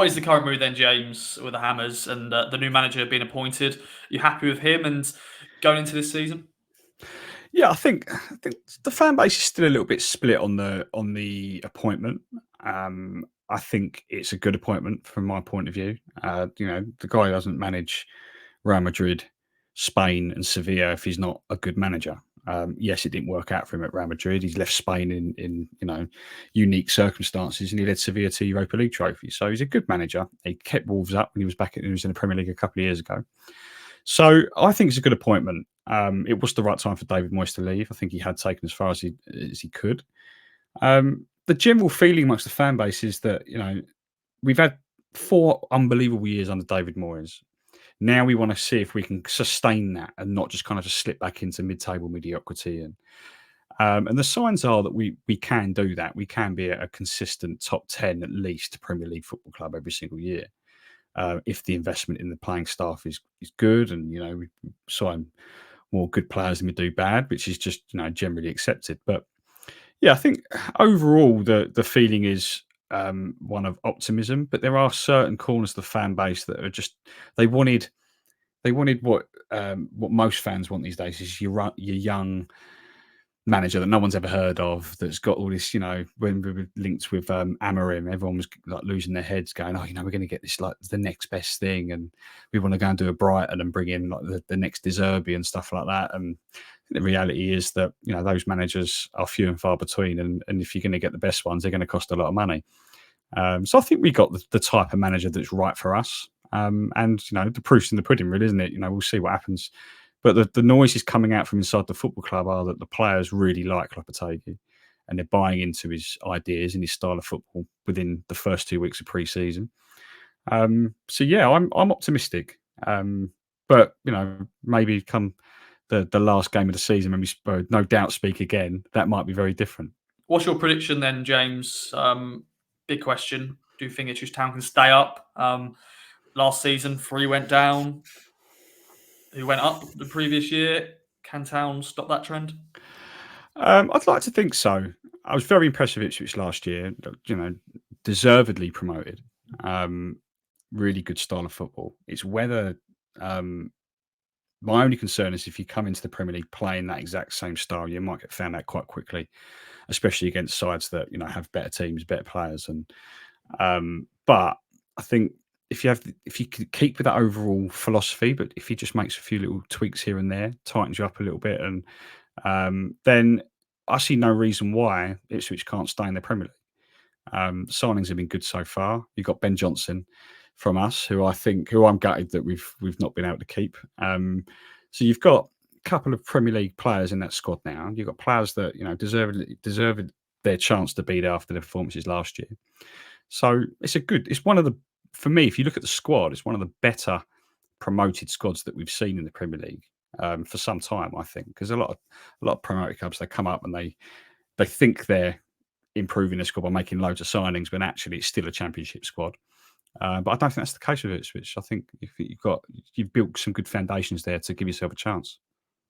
What is the current mood then, James, with the Hammers and the new manager being appointed? You happy with him and going into this season? Yeah, I think the fan base is still a little bit split on the appointment. I think it's a good appointment from my point of view. The guy doesn't manage Real Madrid, Spain, and Sevilla if he's not a good manager. Yes, it didn't work out for him at Real Madrid. He's left Spain in unique circumstances, and he led Sevilla to Europa League trophies. So he's a good manager. He kept Wolves up when he was he was in the Premier League a couple of years ago. So I think it's a good appointment. It was the right time for David Moyes to leave. I think he had taken as far as he could. The general feeling amongst the fan base is that we've had 4 unbelievable years under David Moyes. Now we want to see if we can sustain that and not just kind of just slip back into mid-table mediocrity. And the signs are that we can do that. We can be a consistent top 10 at least Premier League football club every single year. If the investment in the playing staff is good, and we sign more good players than we do bad, which is just generally accepted. But yeah, I think overall the feeling is one of optimism. But there are certain corners of the fan base that are just they wanted what most fans want these days is your young manager that no one's ever heard of, that's got all this, when we were linked with Amorim, everyone was like losing their heads going, we're going to get this like the next best thing, and we want to go and do a Brighton and bring in like the next De Zerbi and stuff like that. And the reality is that those managers are few and far between, and if you're going to get the best ones, they're going to cost a lot of money. So I think we got the type of manager that's right for us. And the proof's in the pudding, really, isn't it? We'll see what happens. But the noises coming out from inside the football club are that the players really like Lopetegui, and they're buying into his ideas and his style of football within the first 2 weeks of pre-season. So yeah, I'm optimistic. But maybe come the last game of the season when we no doubt speak again, that might be very different. What's your prediction then, James? Big question. Do you think Ipswich Town can stay up? Last season, 3 went down. Who went up the previous year? Can Town stop that trend? I'd like to think so. I was very impressed with Ipswich last year. Deservedly promoted. Really good style of football. It's whether my only concern is if you come into the Premier League playing that exact same style, you might get found out quite quickly, especially against sides that have better teams, better players. But I think if you could keep with that overall philosophy, but if he just makes a few little tweaks here and there, tightens you up a little bit, and then I see no reason why Ipswich can't stay in the Premier League. Signings have been good so far. You've got Ben Johnson from us, who I'm gutted that we've not been able to keep. So you've got a couple of Premier League players in that squad now. You've got players that deserved their chance to be there after their performances last year. So it's one of the, for me, if you look at the squad, it's one of the better promoted squads that we've seen in the Premier League for some time, I think, because a lot of promoted clubs, they come up and they think they're improving the squad by making loads of signings, when actually it's still a Championship squad. But I don't think that's the case with Ipswich. I think you've built some good foundations there to give yourself a chance.